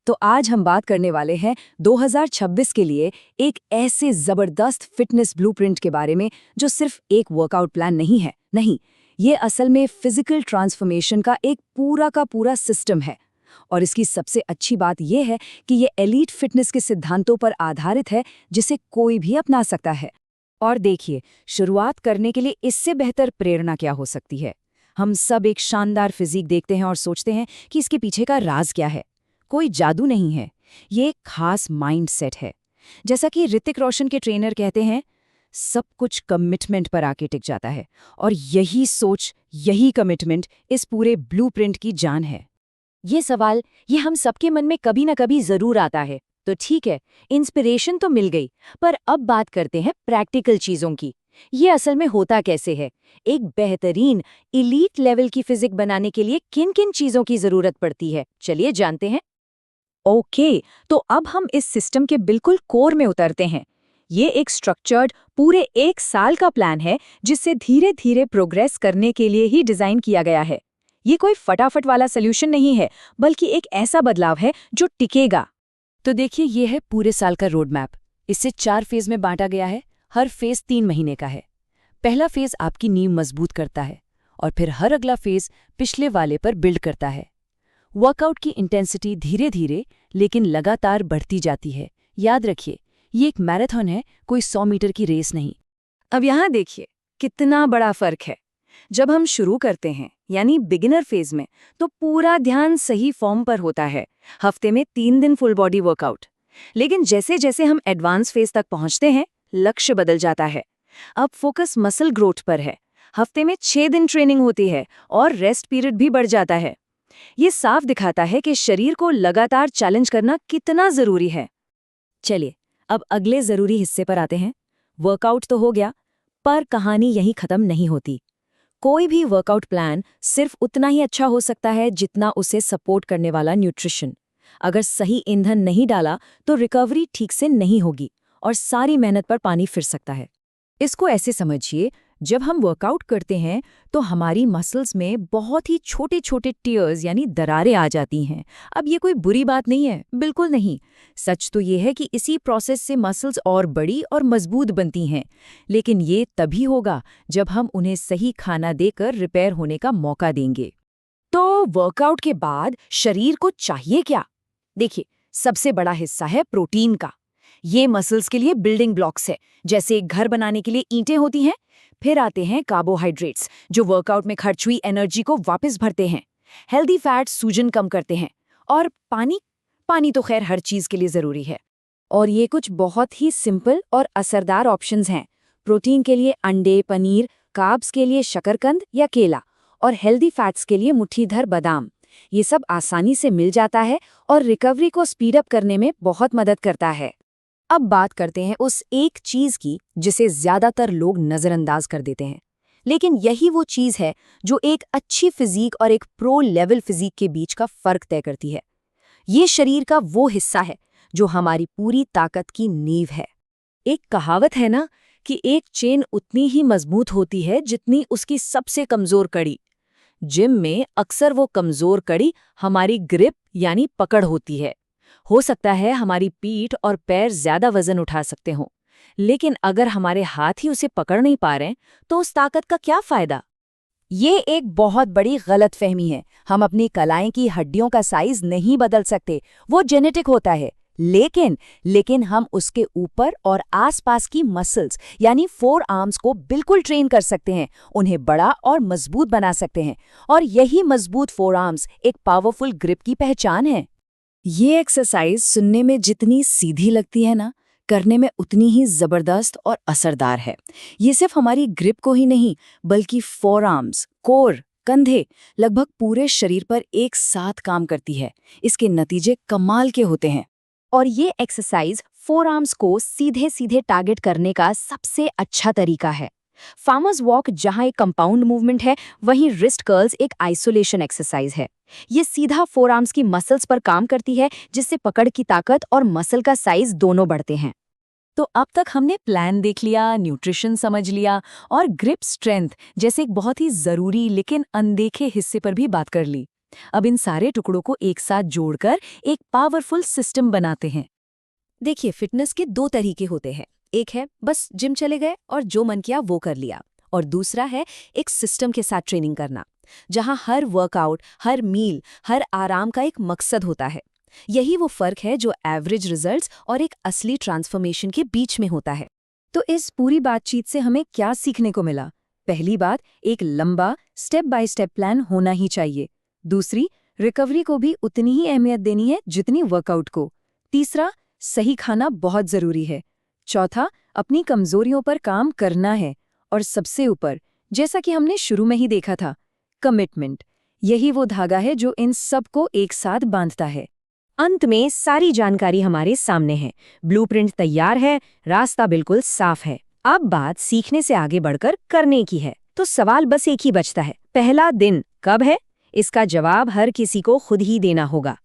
तो आज हम बात करने वाले हैं 2026 के लिए एक ऐसे जबरदस्त फिटनेस ब्लूप्रिंट के बारे में जो सिर्फ एक वर्कआउट प्लान नहीं है। नहीं, ये असल में फिजिकल ट्रांसफॉर्मेशन का एक पूरा का पूरा सिस्टम है। और इसकी सबसे अच्छी बात यह है कि ये एलीट फिटनेस के सिद्धांतों पर आधारित है, जिसे कोई भी अपना सकता है। और देखिए, शुरुआत करने के लिए इससे बेहतर प्रेरणा क्या हो सकती है। हम सब एक शानदार फिजिक देखते हैं और सोचते हैं कि इसके पीछे का राज क्या है। कोई जादू नहीं है, ये एक खास माइंडसेट है। जैसा कि ऋतिक रोशन के ट्रेनर कहते हैं, सब कुछ कमिटमेंट पर आके टिक जाता है। और यही सोच, यही कमिटमेंट इस पूरे ब्लूप्रिंट की जान है। ये सवाल, ये हम सबके मन में कभी ना कभी जरूर आता है। तो ठीक है, इंस्पिरेशन तो मिल गई, पर अब बात करते हैं प्रैक्टिकल चीजों की। ये असल में होता कैसे है? एक बेहतरीन इलीट लेवल की फिजिक बनाने के लिए किन किन चीजों की जरूरत पड़ती है, चलिए जानते हैं। ओके, तो अब हम इस सिस्टम के बिल्कुल कोर में उतरते हैं। ये एक स्ट्रक्चर्ड पूरे 1 साल का प्लान है, जिससे धीरे धीरे प्रोग्रेस करने के लिए ही डिजाइन किया गया है। ये कोई फटाफट वाला सोल्यूशन नहीं है, बल्कि एक ऐसा बदलाव है जो टिकेगा। तो देखिए, ये है पूरे साल का रोड मैप। इसे 4 फेज में बांटा गया है। हर फेज 3 महीने का है। पहला फेज आपकी नींव मजबूत करता है, और फिर हर अगला फेज पिछले वाले पर बिल्ड करता है। वर्कआउट की इंटेंसिटी धीरे धीरे लेकिन लगातार बढ़ती जाती है। याद रखिए, ये एक मैराथन है, कोई 100 मीटर की रेस नहीं। अब यहाँ देखिए कितना बड़ा फर्क है। जब हम शुरू करते हैं, यानी बिगिनर फेज में, तो पूरा ध्यान सही फॉर्म पर होता है। हफ्ते में 3 दिन फुल बॉडी वर्कआउट। लेकिन जैसे जैसे हम एडवांस फेज तक पहुंचते हैं, लक्ष्य बदल जाता है। अब फोकस मसल ग्रोथ पर है। हफ्ते में 6 दिन ट्रेनिंग होती है और रेस्ट पीरियड भी बढ़ जाता है। ये साफ दिखाता है कि शरीर को लगातार चैलेंज करना कितना जरूरी है। चलिए, अब अगले जरूरी हिस्से पर आते हैं। वर्कआउट तो हो गया, पर कहानी यहीं खत्म नहीं होती। कोई भी वर्कआउट प्लान सिर्फ उतना ही अच्छा हो सकता है जितना उसे सपोर्ट करने वाला न्यूट्रिशन। अगर सही ईंधन नहीं डाला तो रिकवरी ठीक से नहीं होगी और सारी मेहनत पर पानी फिर सकता है। इसको ऐसे समझिए, जब हम वर्कआउट करते हैं तो हमारी मसल्स में बहुत ही छोटे छोटे टियर्स यानी दरारें आ जाती हैं। अब ये कोई बुरी बात नहीं है, बिल्कुल नहीं। सच तो ये है कि इसी प्रोसेस से मसल्स और बड़ी और मजबूत बनती हैं। लेकिन ये तभी होगा जब हम उन्हें सही खाना देकर रिपेयर होने का मौका देंगे। तो वर्कआउट के बाद शरीर को चाहिए क्या? देखिए, सबसे बड़ा हिस्सा है प्रोटीन का। ये मसल्स के लिए बिल्डिंग ब्लॉक्स है, जैसे एक घर बनाने के लिए ईंटें होती हैं। फिर आते हैं कार्बोहाइड्रेट्स, जो वर्कआउट में खर्च हुई एनर्जी को वापस भरते हैं। हेल्दी फैट्स सूजन कम करते हैं। और पानी, पानी तो खैर हर चीज के लिए जरूरी है। और ये कुछ बहुत ही सिंपल और असरदार ऑप्शंस हैं। प्रोटीन के लिए अंडे, पनीर, कार्ब्स के लिए शकरकंद या केला, और हेल्दी फैट्स के लिए मुट्ठी भर बादाम। ये सब आसानी से मिल जाता है और रिकवरी को स्पीड अप करने में बहुत मदद करता है। अब बात करते हैं उस एक चीज की जिसे ज्यादातर लोग नजरअंदाज कर देते हैं। लेकिन यही वो चीज है जो एक अच्छी फिजिक और एक प्रो लेवल फिजिक के बीच का फर्क तय करती है। ये शरीर का वो हिस्सा है जो हमारी पूरी ताकत की नींव है। एक कहावत है ना कि एक चेन उतनी ही मजबूत होती है जितनी उसकी सबसे कमजोर कड़ी। जिम में अक्सर वो कमजोर कड़ी हमारी ग्रिप यानी पकड़ होती है। हो सकता है हमारी पीठ और पैर ज्यादा वजन उठा सकते हों, लेकिन अगर हमारे हाथ ही उसे पकड़ नहीं पा रहे तो उस ताकत का क्या फायदा? ये एक बहुत बड़ी गलतफहमी है। हम अपनी कलाई की हड्डियों का साइज नहीं बदल सकते, वो जेनेटिक होता है। लेकिन हम उसके ऊपर और आसपास की मसल्स यानी 4 आर्म्स को बिल्कुल ट्रेन कर सकते हैं, उन्हें बड़ा और मजबूत बना सकते हैं। और यही मजबूत 4 आर्म्स एक पावरफुल ग्रिप की पहचान है। ये एक्सरसाइज सुनने में जितनी सीधी लगती है ना, करने में उतनी ही जबरदस्त और असरदार है। ये सिर्फ हमारी ग्रिप को ही नहीं, बल्कि 4 आर्म्स, कोर, कंधे, लगभग पूरे शरीर पर एक साथ काम करती है। इसके नतीजे कमाल के होते हैं। और ये एक्सरसाइज 4 आर्म्स को सीधे सीधे टारगेट करने का सबसे अच्छा तरीका है। फार्मर्स वॉक जहां एक कंपाउंड मूवमेंट है, वहीं रिस्ट कर्ल्स एक आइसोलेशन एक्सरसाइज है। ये सीधा 4 आर्म्स की मसल्स पर काम करती है, जिससे पकड़ की ताकत और मसल का साइज दोनों बढ़ते हैं। तो अब तक हमने प्लान देख लिया, न्यूट्रिशन समझ लिया और ग्रिप स्ट्रेंथ जैसे एक बहुत ही जरूरी लेकिन अनदेखे हिस्से पर भी बात कर ली। अब इन सारे टुकड़ों को एक साथ जोड़कर एक पावरफुल सिस्टम बनाते हैं। देखिए, फिटनेस के दो तरीके होते हैं। एक है बस जिम चले गए और जो मन किया वो कर लिया, और दूसरा है एक सिस्टम के साथ ट्रेनिंग करना, जहां हर वर्कआउट, हर मील, हर आराम का एक मकसद होता है। यही वो फर्क है जो एवरेज रिजल्ट्स और एक असली ट्रांसफॉर्मेशन के बीच में होता है। तो इस पूरी बातचीत से हमें क्या सीखने को मिला? पहली बात, एक लंबा स्टेप बाय स्टेप प्लान होना ही चाहिए। दूसरी, रिकवरी को भी उतनी ही अहमियत देनी है जितनी वर्कआउट को। तीसरा, सही खाना बहुत जरूरी है। चौथा, अपनी कमजोरियों पर काम करना है। और सबसे ऊपर, जैसा कि हमने शुरू में ही देखा था, कमिटमेंट। यही वो धागा है जो इन सबको एक साथ बांधता है। अंत में सारी जानकारी हमारे सामने है, ब्लूप्रिंट तैयार है, रास्ता बिल्कुल साफ है। अब बात सीखने से आगे बढ़कर करने की है। तो सवाल बस एक ही बचता है, पहला दिन कब है? इसका जवाब हर किसी को खुद ही देना होगा।